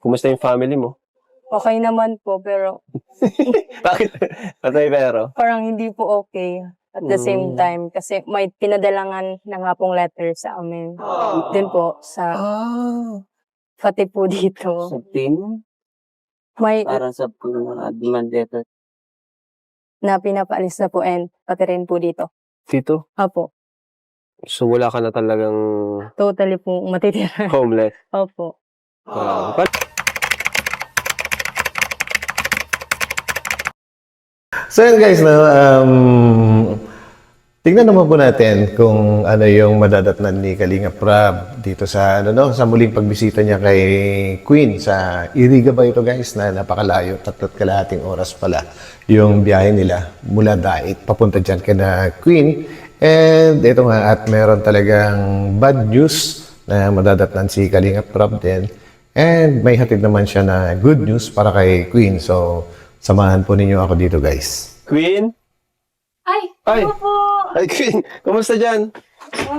Kumusta yung family mo? Okay naman po, pero Bakit? Patay pero? parang hindi po okay at the same time. Kasi may pinadalangan na nga pong letter sa amin. Din po, sa pati po dito. Sa team, May para sa mga demand letter. na pinapaalis na po and pati rin po dito. Dito? Opo, So wala ka na talagang totally po matitira. homeless. Opo. So yun guys, no, tingnan naman po natin kung ano yung madadatnan ni Kalinga Prab dito sa sa muling pagbisita niya kay Queen sa Iriga ba ito guys, na napakalayo, 3.5 oras pala yung biyahe nila mula Dait papunta dyan kay na Queen. And ito nga, at meron talagang bad news na madadatnan si Kalinga Prab din. And may hatid naman siya na good news para kay Queen. So samahan po ninyo ako dito guys. Queen? Ay, Ay! po. Ay, Queen! Kumusta dyan?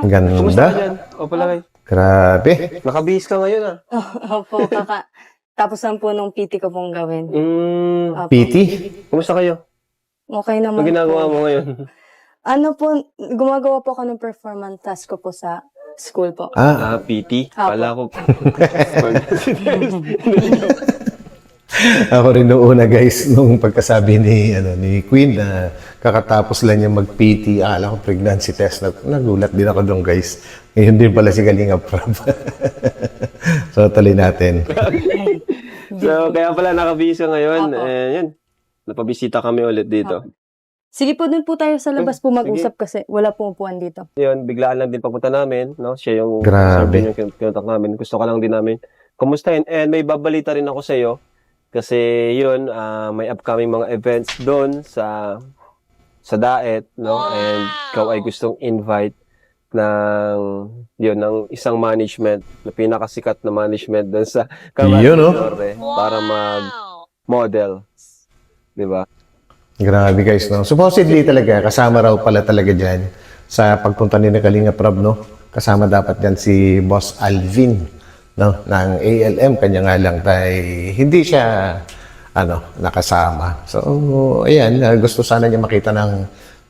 Ang Kumusta ka ganda. dyan? O pala kayo. Grabe. Nakabihis ka ngayon ah. Opo, tapos lang po nung PT ko pong gawin. Opo. PT? Kumusta kayo? Okay Ano naman ginagawa po. mo ngayon? Ano po, gumagawa po ako ng performance task ko po sa school po. PT? Apo. Kala ko. Ako rin noong una guys, nung pagkasabi ni Queen na kakatapos lang niya mag-PT, akala ko pregnancy test. Nagulat din ako doon guys. Ngayon din pala si Kalinga Prab. So tuloy natin. So, kaya pala nakabihis ka ngayon. Apo. Yan. Napabisita kami ulit dito. Sige po, dun po tayo sa labas po mag-usap kasi wala pong upuan dito. Yun, biglaan lang din pagpunta namin. No? Siya yung Grabe. sabi yung kinontak namin. Gusto ka lang din namin kumustahin. And may babalita rin ako sa iyo. Kasi yun, may upcoming mga events doon sa Daet. No? And ikaw ay gustong invite ng isang management, na pinakasikat na management doon sa Yun, no? Norte para mag-model. Diba? Grabe guys, no? Supposedly talaga, kasama raw pala talaga dyan sa pagpunta ni Kalinga Prab, no? Kasama dapat dyan si Boss Alvin, no? Ng ALM, kanya nga lang tayo, hindi siya, nakasama. So, ayan, gusto sana niya makita ng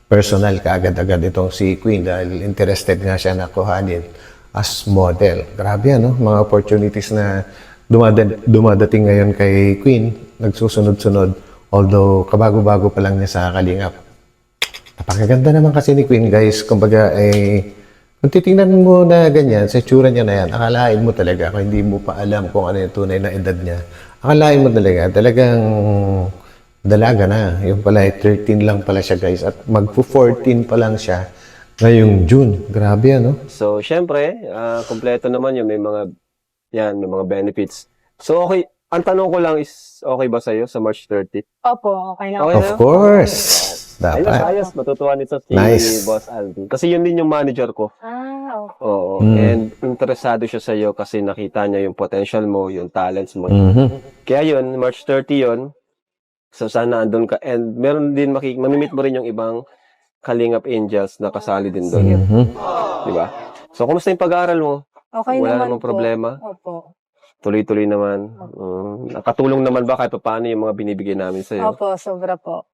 personal kaagad-agad itong si Queen dahil interested nga siya na kuhanin as model. Grabe, mga opportunities na dumadating ngayon kay Queen, nagsusunod-sunod. Although, kabago-bago pa lang niya sa Kalingap. Napakaganda naman kasi ni Queen, guys. Kumbaga, kung titingnan mo na ganyan, sa tsura niya na yan, akalain mo talaga, kung hindi mo pa alam kung ano yung tunay na edad niya, akalain mo talagang dalaga na. Yung pala, 13 lang pala siya, guys. At magpo-14 pa lang siya ngayong June. Grabe, So, syempre, kompleto naman yun. May mga benefits. So, okay. Ang tanong ko lang is, okay ba sa'yo sa March 30? Opo, okay na. Okay Of na? course. Ayos, Dapat. ayos. Matutuwa nito si Nice. Boss Alvin. Kasi yun din yung manager ko. Okay. Oo. And interesado siya sa'yo kasi nakita niya yung potential mo, yung talents mo. Kaya yun, March 30 yun. So, sana andun ka. And meron din, mamimit mo rin yung ibang Kalingap Angels na kasali din doon. Diba? So, kumusta yung pag-aaral mo? Okay Wala naman namang problema? po. Opo. Tuloy-tuloy naman. Nakatulong naman ba kahit paano yung mga binibigay namin sa'yo? Opo, sobra po.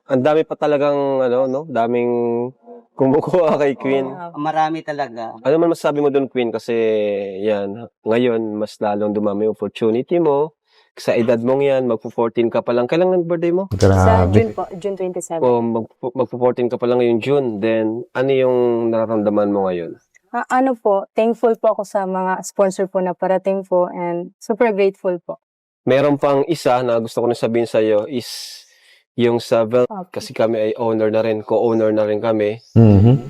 Ang dami pa talagang, daming kumukuha kay Queen. Marami talaga. Ano man masasabi mo doon, Queen? Kasi, yan, ngayon, mas lalong dumami yung opportunity mo. Sa edad mong yan, magpo-14 ka pa lang. Kailan ang birthday mo? Sa Grabe. June po, June 27. O magpo-14 ka pa lang ngayong June. Then, ano yung nararamdaman mo ngayon? Ano po, thankful po ako sa mga sponsor po na parating po and super grateful po. Meron pang isa na gusto ko na sabihin sa'yo is yung sa kasi kami ay owner na rin, co-owner na rin kami.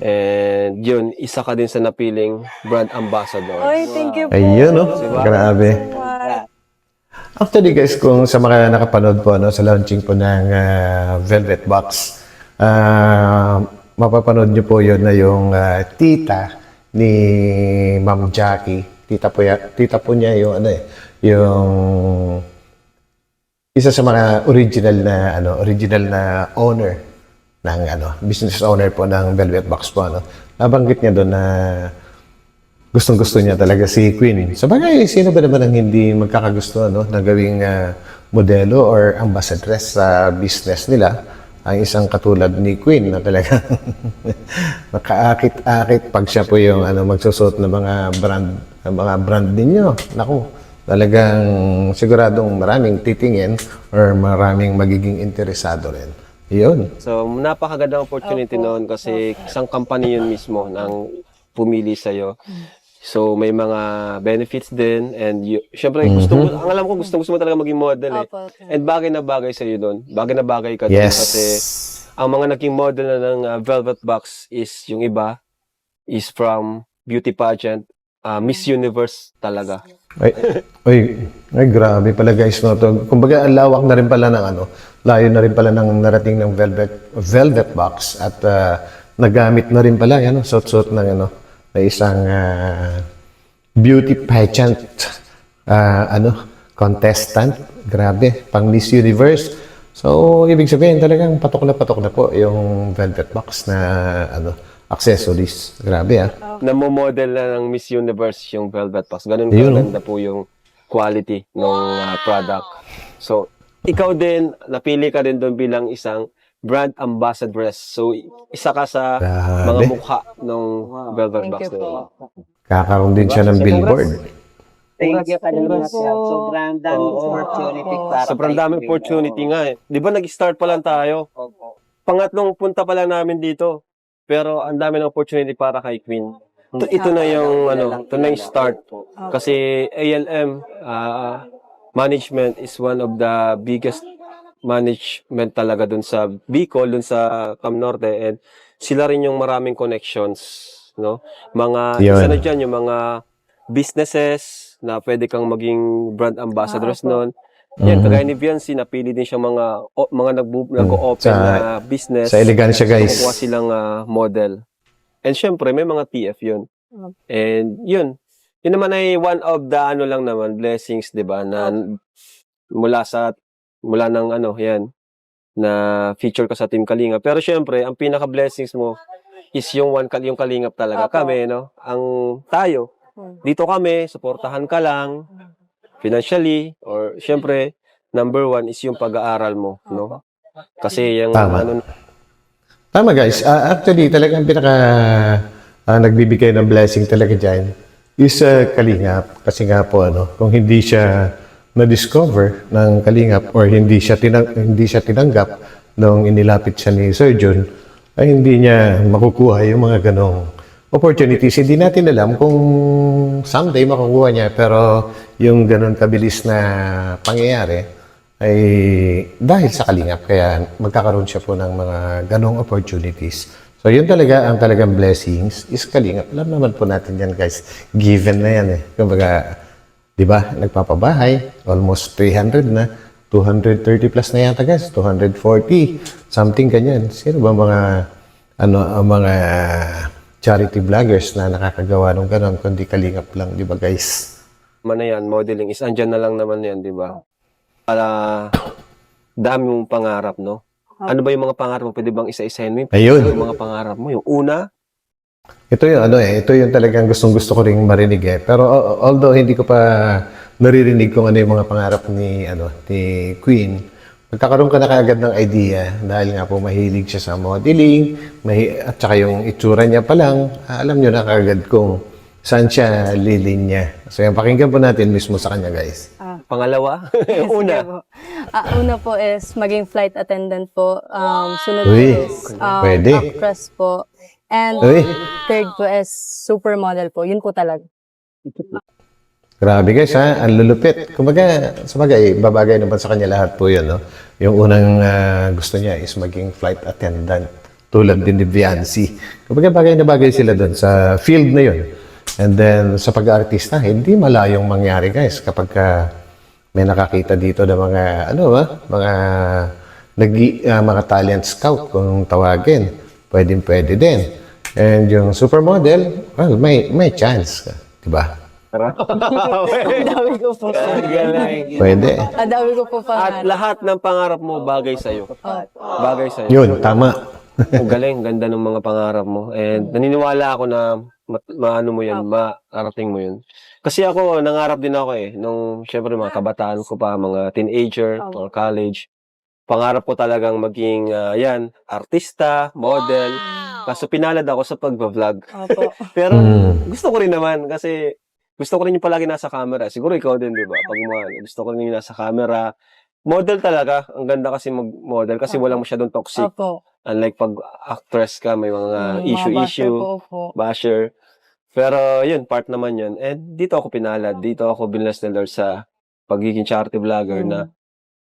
And yun, isa ka din sa napiling brand ambassador. Oy, thank you po. Ayun, Diba? Grabe. Actually guys, kung sa mga nakapanood po sa launching po ng Velvet Box, mapapanood niyo po yun na yung tita ni Ma'am Jackie. Tita po niya yung yung isa sa mga original na owner ng business owner po ng Velvet Box po. Nabanggit niya doon na gustong-gusto niya talaga si Queen. Sa bagay, sino ba naman ang hindi magkakagusto na gawing modelo or ambassadress sa business nila? Ang isang katulad ni Queen na talaga makaakit-akit pag siya po yung magsusot ng mga brand ninyo. Naku, talagang siguradong maraming titingin or maraming magiging interesado rin. Yun. So, napakagandang opportunity noon kasi isang company yun mismo nang pumili sa'yo. So, may mga benefits din and syempre, ang alam ko, gusto mo talaga maging model eh. Opo. And bagay na bagay sa'yo doon. Bagay na bagay ka doon Yes. kasi ang mga naging model na ng Velvet Box is yung iba is from beauty pageant, Miss Universe talaga. Ay, grabe pala guys, no? To, kumbaga, ang lawak na rin pala ng layo na rin pala ng narating ng Velvet Box at nagamit na rin pala, suot-suot ng na isang beauty pageant contestant. Grabe, pang Miss Universe. So, ibig sabihin talagang patok na po yung Velvet Box na accessories. Grabe Namo-model na ng Miss Universe yung Velvet Box. Ganun Ayun, kaganda po yung quality ng product. So, ikaw din, napili ka din doon bilang isang brand ambassadress. So, isa ka sa mga Grabe. mukha ng Velvet Thank Box. you na yun. po. Kakaroon din siya ng billboard. Thank you Congrats. Sobrang daming opportunity para Sobrang kay daming Queen. opportunity nga eh. Di ba nag-start pa lang tayo? Opo. Pangatlong punta pa lang namin dito. Pero ang dami ng opportunity para kay Queen. Ito na yung ito na yung start. Kasi ALM management is one of the biggest management talaga dun sa Bicol, dun sa Cam Norte, and sila rin yung maraming connections, no? Mga Yun. isa na dyan, yung mga businesses na pwede kang maging brand ambassadors noon. Yan, kagaya ni Viancy, napili din siya mga nag-o-open Sa- na business. Sa elegansya, guys. Kukuha silang model. And syempre, may mga TF yun. And yun naman ay one of the lang naman, blessings, di ba, na mula ng yan, na feature ka sa Team Kalingap. Pero syempre, ang pinaka-blessings mo is yung yung Kalingap talaga. Opo. Kami, no? Ang tayo, dito kami, suportahan ka lang, financially, or syempre, number one is yung pag-aaral mo, no? Kasi yung Tama. Tama guys. Actually, talagang nagbibigay ng blessing talaga dyan is Kalingap. Kasi nga po, kung hindi siya na-discover ng Kalingap or hindi siya tinanggap nung inilapit siya ni Sir John, ay hindi niya makukuha yung mga ganong opportunities. Hindi natin alam kung someday makukuha niya, pero yung ganon kabilis na pangyayari ay dahil sa Kalingap. Kaya magkakaroon siya po ng mga ganong opportunities. So, yun talaga, ang talagang blessings is Kalingap. Alam naman po natin yan, guys. Given na yan eh. Kumbaga, di ba, nagpapabahay, almost 300 na, 230 plus na yata, guys. 240, something ganyan. Sino ba mga charity vloggers na nakakagawa ng ganon, kundi Kalingap lang, di ba, guys? Man na yan, modeling is andyan na lang naman yan, di ba? Para dami mong pangarap, no? Ano ba yung mga pangarap mo? Pwede bang isa-isahin mo? Ayun. Yung mga pangarap mo. Yung una, Ito yung ito yung talagang gustong-gusto ko ring marinig eh. Pero although hindi ko pa naririnig kung ano yung mga pangarap ni Queen, magkakaroon ka na kaagad ng idea dahil nga po mahilig siya sa modeling, at saka yung itsura niya pa lang, alam niyo na kaagad kung saan siya lilinya. So yung pakinggan po natin mismo sa kanya, guys. pangalawa, yung una. Sige po. Una po is maging flight attendant po. Sunod Uy, po is pwede. actress po. And Uy. third po is supermodel po. Yun po talaga. Grabe guys ha, ang lulupit. Kumbaga, sabagay, babagay naman sa kanya lahat po yun, no? Yung unang gusto niya is maging flight attendant, tulad din ni Viancy. Kumbaga, bagay na bagay sila doon sa field na yun. And then, sa pag-artista, hindi malayong mangyari guys kapag may nakakita dito ng mga, mga talent scout kung tawagin. Pwede din. And yung supermodel, well, may chance. Diba? Dami ko po. Pwede. Dami ko po At pangarap. lahat ng pangarap mo bagay sa'yo. Bagay sa'yo. Yun, tama. Ang galing, ganda ng mga pangarap mo. And naniniwala ako na maano mo yan, maarating mo yun. Kasi ako, nangarap din ako nung syempre mga kabataan ko pa, mga teenager, or college. Pangarap ko talagang maging, artista, model. Kaso pinalad ako sa pagba-vlog. Opo. Pero gusto ko rin naman kasi gusto ko rin yung palagi nasa camera. Siguro ikaw din, di ba? Pag gusto ko rin yung nasa camera. Model talaga. Ang ganda kasi mag-model kasi walang masyadong toxic. Opo. Unlike pag actress ka, may mga issue, Opo. basher. Pero yun, part naman yun. And dito ako pinalad. Dito ako binless ng Lord sa pagiging charity vlogger na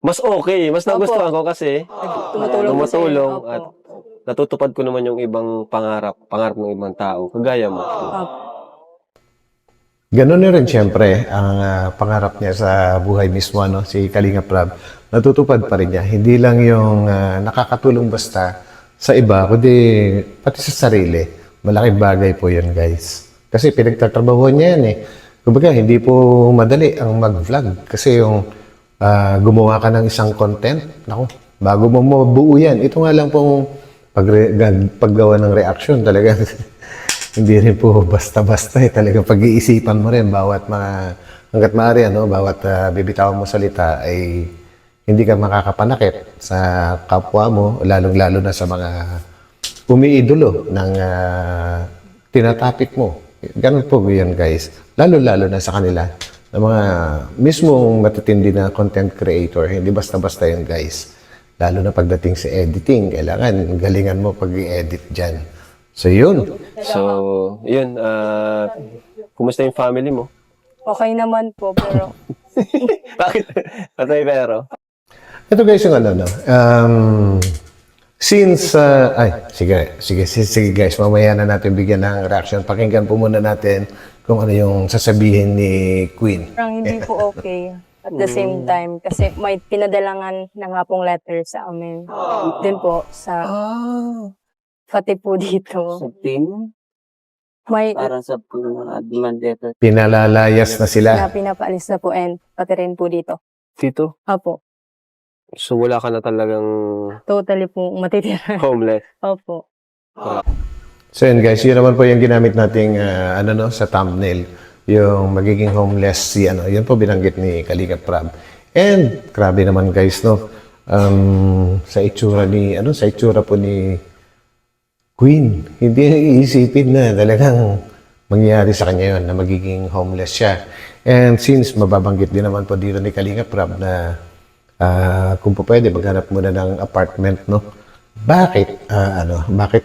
mas okay. Mas nagustuhan ko kasi tumutulong at natutupad ko naman yung ibang pangarap ng ibang tao. Kagaya mo. Ganun na rin siyempre ang pangarap niya sa buhay mismo, ano, si Kalinga Prab. Natutupad pa rin niya. Hindi lang yung nakakatulong basta sa iba, kundi pati sa sarili. Malaking bagay po yun, guys. Kasi pinagtatrabahuan niya yan Kumbaga, hindi po madali ang mag-vlog. Kasi yung gumawa ka ng isang content, naku, bago mo mabuo yan, ito nga lang pong paggawa ng reaction talaga. Hindi rin po basta-basta talagang pag-iisipan mo rin bawat hanggat maaari, bawat bibitawan mo salita ay hindi ka makakapanakit sa kapwa mo, lalong-lalo na sa mga umiidolo ng tinatapik mo. Ganun po yun, guys. Lalo-lalo na sa kanila, na mga mismong matitindi na content creator, hindi basta-basta yun, guys. Lalo na pagdating sa editing, kailangan galingan mo pag-i-edit dyan. So, yun. So, yun. Kumusta yung family mo? Okay naman po, pero Bakit? Patay pero? Ito guys yung since, sige guys, mamaya na natin bigyan ng reaction. Pakinggan po muna natin kung ano yung sasabihin ni Queen. parang hindi po okay. At the same time, kasi may pinadalangan na nga pong letter sa amin. Din po, sa pati po dito. Sa team, May para sa mga demand letter. Pinalalayas na sila. na pinapaalis na po and pati rin po dito. Tito? Opo. So, wala ka na talagang Totally po matitira. homeless. Opo. So yun guys, yun naman po yung ginamit nating sa thumbnail. Yung magiging homeless yun po binanggit ni Kalinga Prab. And grabe naman guys, no. Sa itsura po ni Queen, hindi iisipin na talagang mangyayari sa kanya yun, na magiging homeless siya. And since mababanggit din naman po dito ni Kalinga Prab na kung po pwede, maghanap muna ng apartment, no? Bakit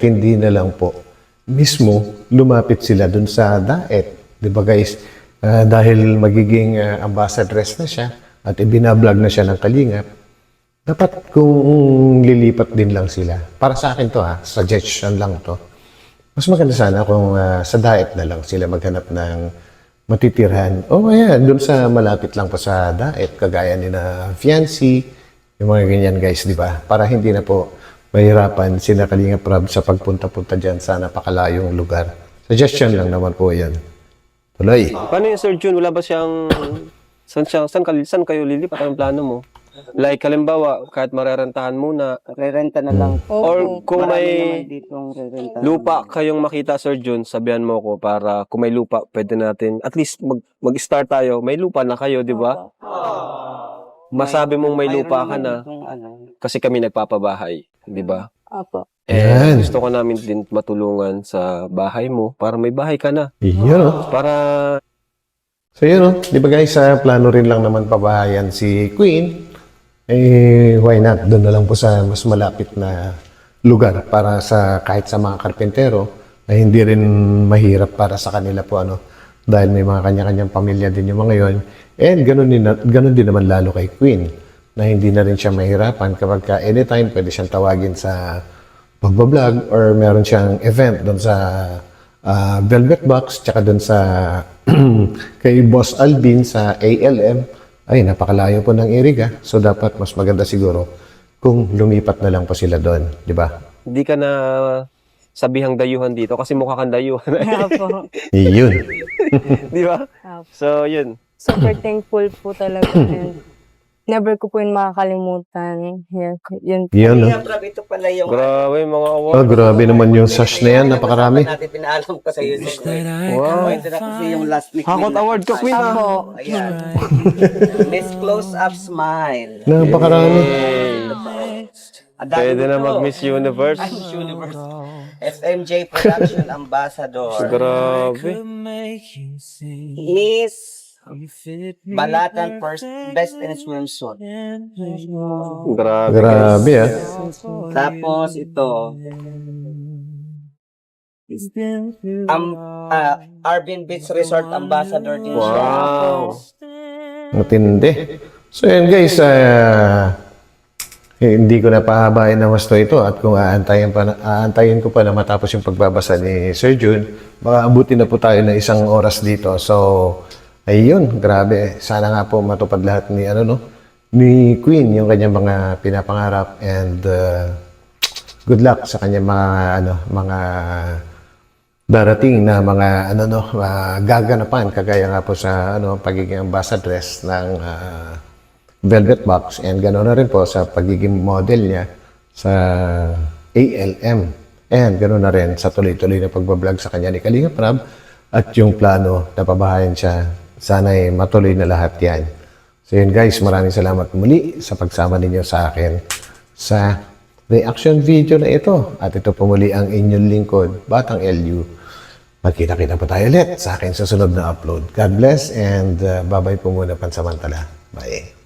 hindi na lang po mismo lumapit sila dun sa Daet? Di ba guys? Dahil magiging ambassadress na siya at ibinablog na siya ng Kalingap, dapat kung lilipat din lang sila. Para sa akin to suggestion lang to. Mas maganda sana kung sa Daet na lang sila maghanap ng matitirhan. Dun sa malapit lang po sa Daet, kagaya ni na Fiancé, yung mga ganyan guys, di ba? Para hindi na po mahirapan sina Kalinga Prab sa pagpunta-punta dyan sa napakalayong lugar. Suggestion lang naman po yan. Tuloy. Paano yung Sir Jun? Wala ba siyang... Saan kayo lilipat? Anong plano mo? Like, halimbawa, kahit marerentahan muna, Rerenta na lang. or kung Marami may naman ditong rerenta. lupa kayong makita, Sir Jun, sabihan mo ko para kung may lupa, pwede natin, at least mag-start tayo. May lupa na kayo, di ba? Masabi mong may lupa ka na, kasi kami nagpapabahay, di ba? Opo. Yan. Gusto ko namin din matulungan sa bahay mo para may bahay ka na. Yun, Para So yun, di ba guys, plano rin lang naman pabahayan si Queen. Why not? Doon na lang po sa mas malapit na lugar para sa kahit sa mga karpentero ay hindi rin mahirap para sa kanila po dahil may mga kanya-kanyang pamilya din yung mga yon. And ganun din naman lalo kay Queen na hindi na rin siya mahirapan kapag anytime pwede siyang tawagin sa pagbablog or meron siyang event doon sa Velvet Box tsaka doon sa kay Boss Alvin sa ALM. Ay, napakalayo po ng Iriga. So, dapat mas maganda siguro kung lumipat na lang po sila doon. Di ba? hindi ka na sabihang dayuhan dito kasi mukha kang dayuhan. Opo. Yun. Di ba? Opo. So, yun. Super thankful po talaga. And never ko po yun makakalimutan. Yun po. Yun, no? Kaya, Prab, ito pala yung Grabe, mga award. Oh, grabe naman yung sash na yan. Napakarami. natin pinaalam ko sa iyo. Wow. Ito na kasi yung last week. Hakot award ka, Queen, ah. Ako, Ayan. Miss Close Up Smile. Napakarami. Ang dami Pwede na nito. mag-Miss Universe. Ay, Miss Universe. FMJ Production Ambassador. Grabe. Miss Balatan First Best in Swimsuit. Grabe. Grabe, ah. Tapos ito. Arvin Beach Resort Ambassador din siya. Wow. Matindi. So yan guys, hindi ko na pahabain na wasto ito at kung aantayin ko pa na matapos yung pagbabasa ni Sir Jun, baka abutin na po tayo ng 1 oras dito. So, ayun, grabe. Sana nga po matupad lahat ni ni Queen yung kanyang mga pinapangarap and good luck sa kanyang mga darating na mga gaganapan kagaya nga po sa pagiging ambassadress ng Velvet Box and ganoon na rin po sa pagiging model niya sa ALM and ganoon na rin sa tuloy-tuloy na pagbablog sa kanya ni Kalinga Prab at yung plano na pabahayan siya. Sana'y matuloy na lahat yan. So yun guys, maraming salamat muli sa pagsama ninyo sa akin sa reaction video na ito. At ito po muli ang inyong lingkod, Batang LU. Magkita-kita po tayo ulit sa akin sa sunod na upload. God bless and bye-bye po muna pansamantala. Bye.